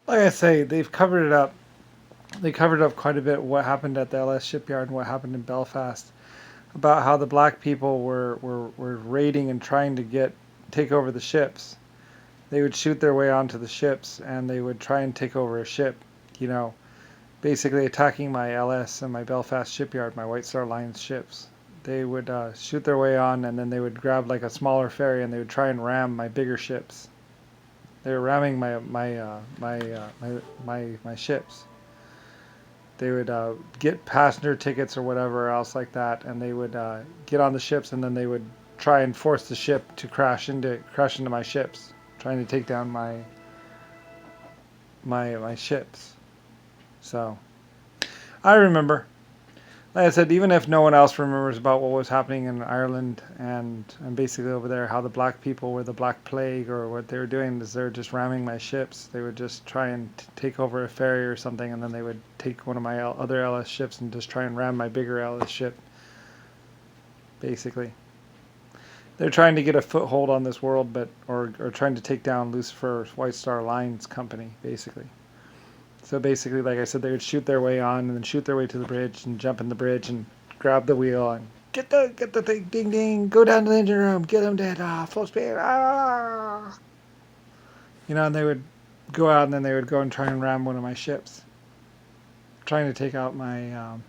like I say, they've covered it up. They covered up quite a bit what happened at the LS shipyard and what happened in Belfast about how the black people were raiding and trying to take over the ships. They would shoot their way onto the ships and they would try and take over a ship, you know, basically attacking my LS and my Belfast shipyard, my White Star Line's ships. They would shoot their way on and then they would grab like a smaller ferry and they would try and ram my bigger ships. They were ramming my ships. They would get passenger tickets or whatever else like that, and they would get on the ships, and then they would try and force the ship to crash into my ships, trying to take down my ships. So I remember. Like I said, even if no one else remembers about what was happening in Ireland and basically over there, how the black people were the Black Plague, or what they were doing is they were just ramming my ships. They would just try and take over a ferry or something, and then they would take one of my other LS ships and just try and ram my bigger LS ship, basically. They're trying to get a foothold on this world, or trying to take down Lucifer's White Star Lines company, basically. So basically, like I said, they would shoot their way on and then shoot their way to the bridge and jump in the bridge and grab the wheel and get the thing, ding ding, go down to the engine room, get them dead, full speed, and they would go out and then they would go and try and ram one of my ships, trying to take out my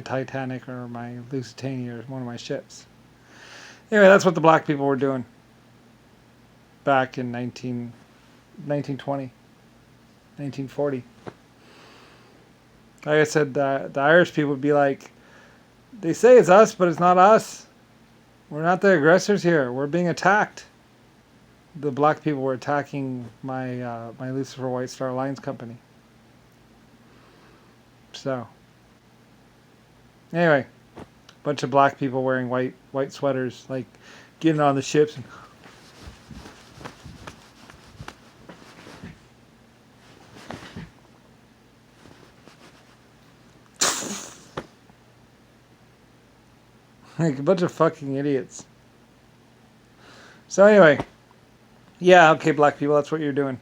Titanic or my Lusitania or one of my ships. Anyway, that's what the black people were doing back in 1920, 1940. Like I said, the Irish people would be like, they say it's us, but it's not us. We're not the aggressors here. We're being attacked. The black people were attacking my Lucifer White Star Lines company. So, anyway, bunch of black people wearing white sweaters, like getting on the ships and like a bunch of fucking idiots. So anyway, yeah, okay, black people, that's what you're doing.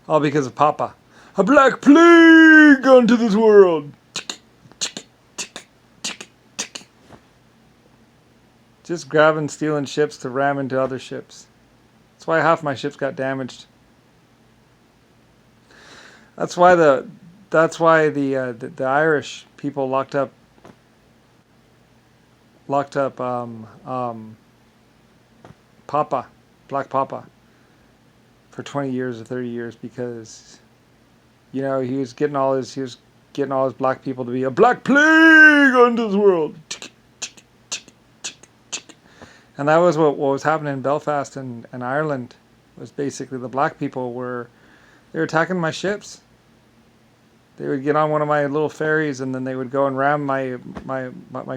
All because of Papa. A black plague onto this world. Just grabbing, stealing ships to ram into other ships. That's why half my ships got damaged. That's why the Irish people locked up Papa, Black Papa, for 20 years or 30 years because he was getting all his black people to be a black plague onto this world. And that was what was happening in Belfast and Ireland. Was basically the black people were attacking my ships. They would get on one of my little ferries and then they would go and ram my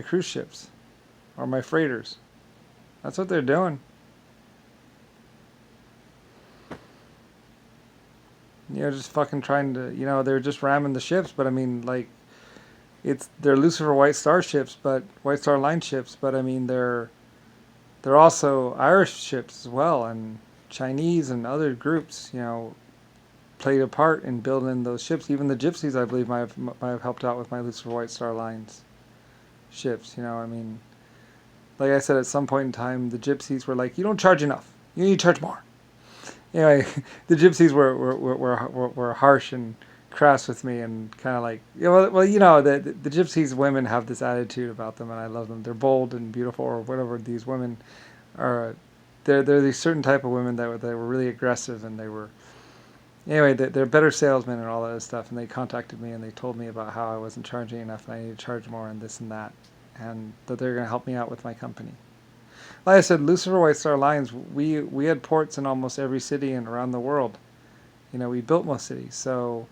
cruise ships or my freighters. That's what they're doing. Just fucking trying to, they're just ramming the ships, but I mean, like, they're Lucifer White Star ships, but White Star Line ships, but I mean, they're also Irish ships as well, and Chinese and other groups, played a part in building those ships. Even the Gypsies, I believe, might have helped out with my Lucifer White Star Lines ships. I mean, like I said, at some point in time, the Gypsies were like, "You don't charge enough. You need to charge more." Anyway, the Gypsies were harsh and crass with me, and kind of like, the Gypsies women have this attitude about them, and I love them. They're bold and beautiful, or whatever these women are. They're these certain type of women that were really aggressive, and they were. Anyway, they're better salesmen and all that stuff, and they contacted me and they told me about how I wasn't charging enough and I need to charge more and this and that, and that they're going to help me out with my company. Like I said, Lucifer White Star Lines, we had ports in almost every city and around the world. We built most cities. So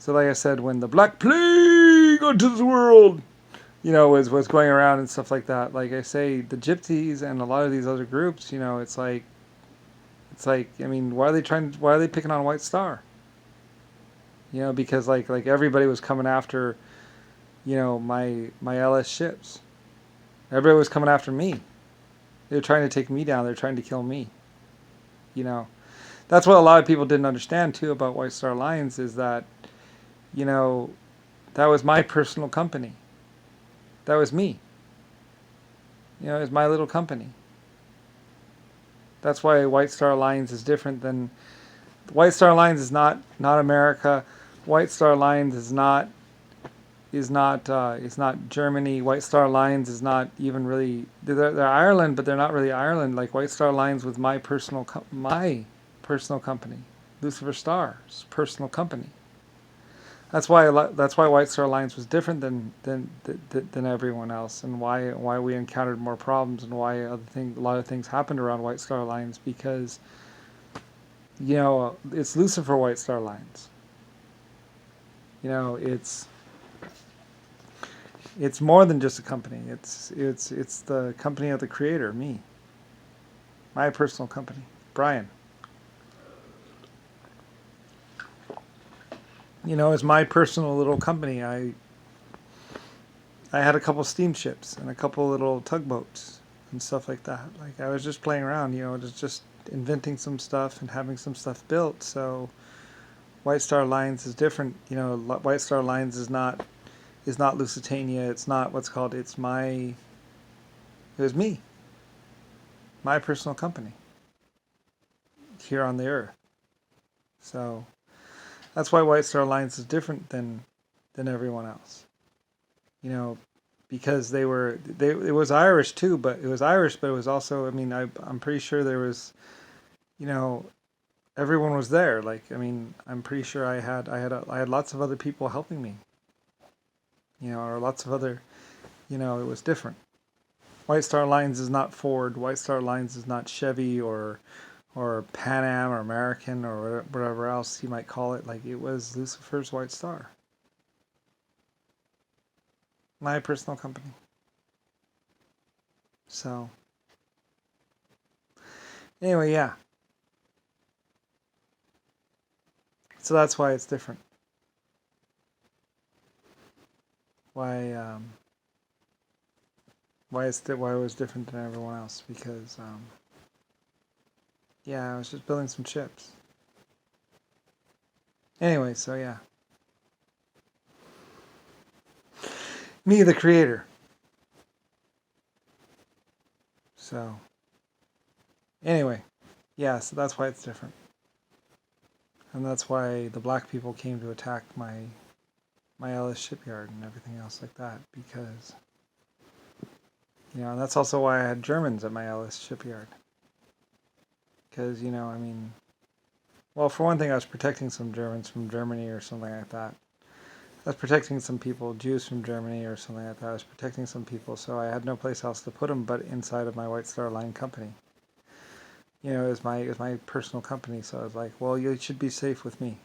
like I said, when the Black Plague onto the world, was going around and stuff like that, like I say, the Gypsies and a lot of these other groups, it's like, I mean, why are they picking on White Star? Because like everybody was coming after, my LS ships. Everybody was coming after me. They were trying to take me down. They're trying to kill me. That's what a lot of people didn't understand too about White Star Lines is that, you know, that was my personal company. That was me. You know, it was my little company. That's why White Star Lines is different than White Star Lines is not America. White Star Lines is not Germany. White Star Lines is not even really they're Ireland, but they're not really Ireland. Like White Star Lines was my personal company, Lucifer Star's personal company. That's why White Star Lines was different than everyone else, and why we encountered more problems, and why a lot of things happened around White Star Lines because it's Lucifer White Star Lines. It's more than just a company. It's the company of the creator, me, my personal company, Brian. It's my personal little company. I had a couple steamships and a couple little tugboats and stuff like that. Like I was just playing around, just inventing some stuff and having some stuff built. So White Star Lines is different. White Star Lines is not Lusitania. It's not what's called. It was me, my personal company here on the earth. So that's why White Star Lines is different than everyone else. Because it was Irish too, but it was Irish, but it was also. I mean, I'm pretty sure there was, you know, everyone was there. Like, I mean, I'm pretty sure I had lots of other people helping me. Or lots of other. It was different. White Star Lines is not Ford. White Star Lines is not Chevy or Pan Am or American or whatever else you might call it. Like it was Lucifer's White Star, my personal company. So anyway, yeah. So that's why it's different. Why why it was different than everyone else because yeah, I was just building some chips. Anyway, so yeah. Me, the creator. So, anyway, yeah, so that's why it's different. And that's why the black people came to attack my Ellis shipyard and everything else like that. Because, and that's also why I had Germans at my Ellis shipyard. Because, I mean, well, for one thing, I was protecting some Germans from Germany or something like that. I was protecting some people, Jews from Germany or something like that. I was protecting some people, so I had no place else to put them but inside of my White Star Line company. It was my personal company, so I was like, well, you should be safe with me.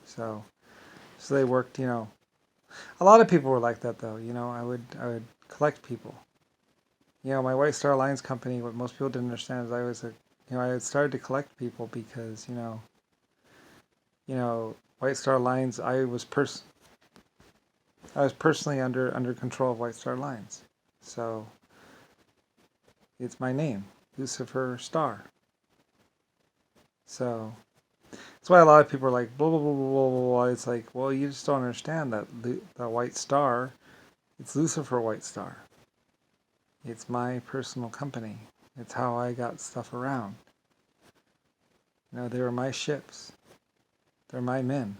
So they worked. A lot of people were like that, though. I would collect people. My White Star Lines company. What most people didn't understand is I had started to collect people because White Star Lines. I was personally under control of White Star Lines. So it's my name, Lucifer Star. So that's why a lot of people are like, blah, blah, blah, blah, blah, blah. It's like, well, you just don't understand that the White Star, it's Lucifer White Star. It's my personal company. It's how I got stuff around. They were my ships. They're my men.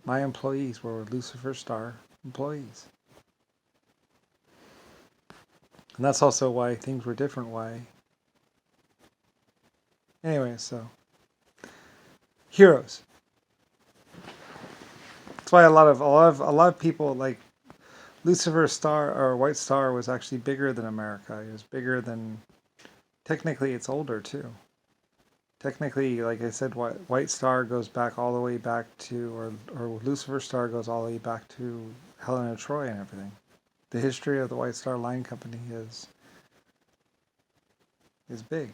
My employees were Lucifer Star employees. And that's also why things were different. Why? Anyway, so heroes. That's why a lot of people like Lucifer Star or White Star was actually bigger than America. It was bigger than. Technically, it's older too. Technically, like I said, White Star goes back all the way back to, or Lucifer Star goes all the way back to Helen of Troy and everything. The history of the White Star Line Company is big.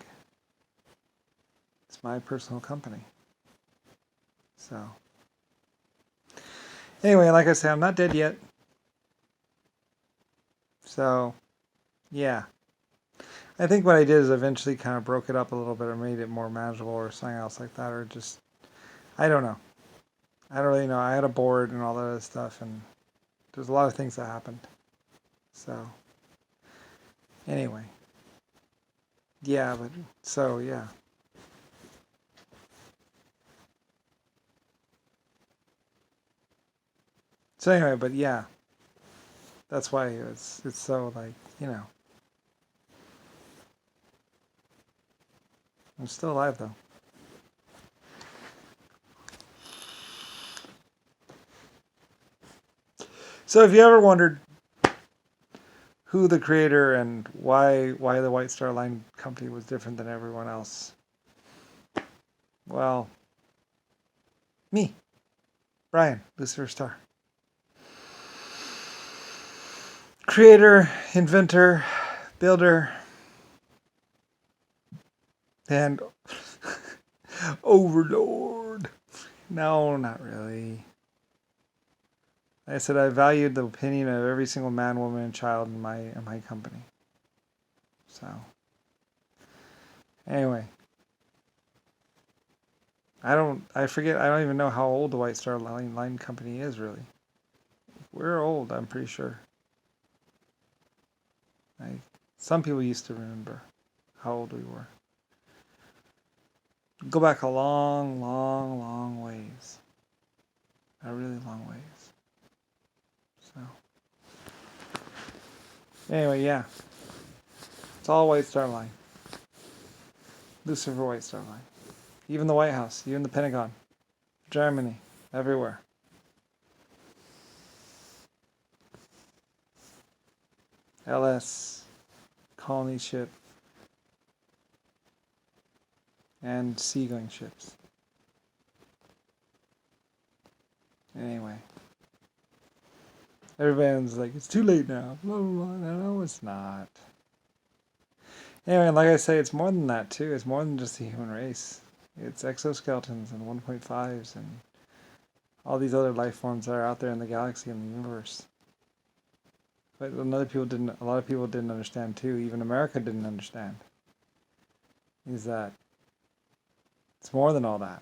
It's my personal company. So, anyway, like I said, I'm not dead yet. So, yeah. I think what I did is eventually kind of broke it up a little bit or made it more manageable or something else like that, or just, I don't know. I don't really know. I had a board and all that other stuff, and there's a lot of things that happened. So, anyway. Yeah, but, so, yeah. So anyway, but yeah, that's why it's so like, you know, I'm still alive though. So if you ever wondered who the creator and why the White Star Line company was different than everyone else, well, me, Brian, Lucifer Star. Creator, inventor, builder, and overlord. No, not really. Like I said, I valued the opinion of every single man, woman, and child in my company. So, anyway, I forget, I don't even know how old the White Star Line Company is, really. We're old, I'm pretty sure. Some people used to remember how old we were. Go back a long, long, long ways. A really long ways. So, anyway, yeah. It's all White Star Line. Lucifer White Star Line. Even the White House, even the Pentagon, Germany, everywhere. LS, colony ship, and seagoing ships. Anyway. Everyone's like, it's too late now. Blah, blah, blah. No, it's not. Anyway, like I say, it's more than that, too. It's more than just the human race. It's exoskeletons and 1.5s and all these other life forms that are out there in the galaxy and the universe. But a lot of people didn't understand, too. Even America didn't understand. Is that it's more than all that.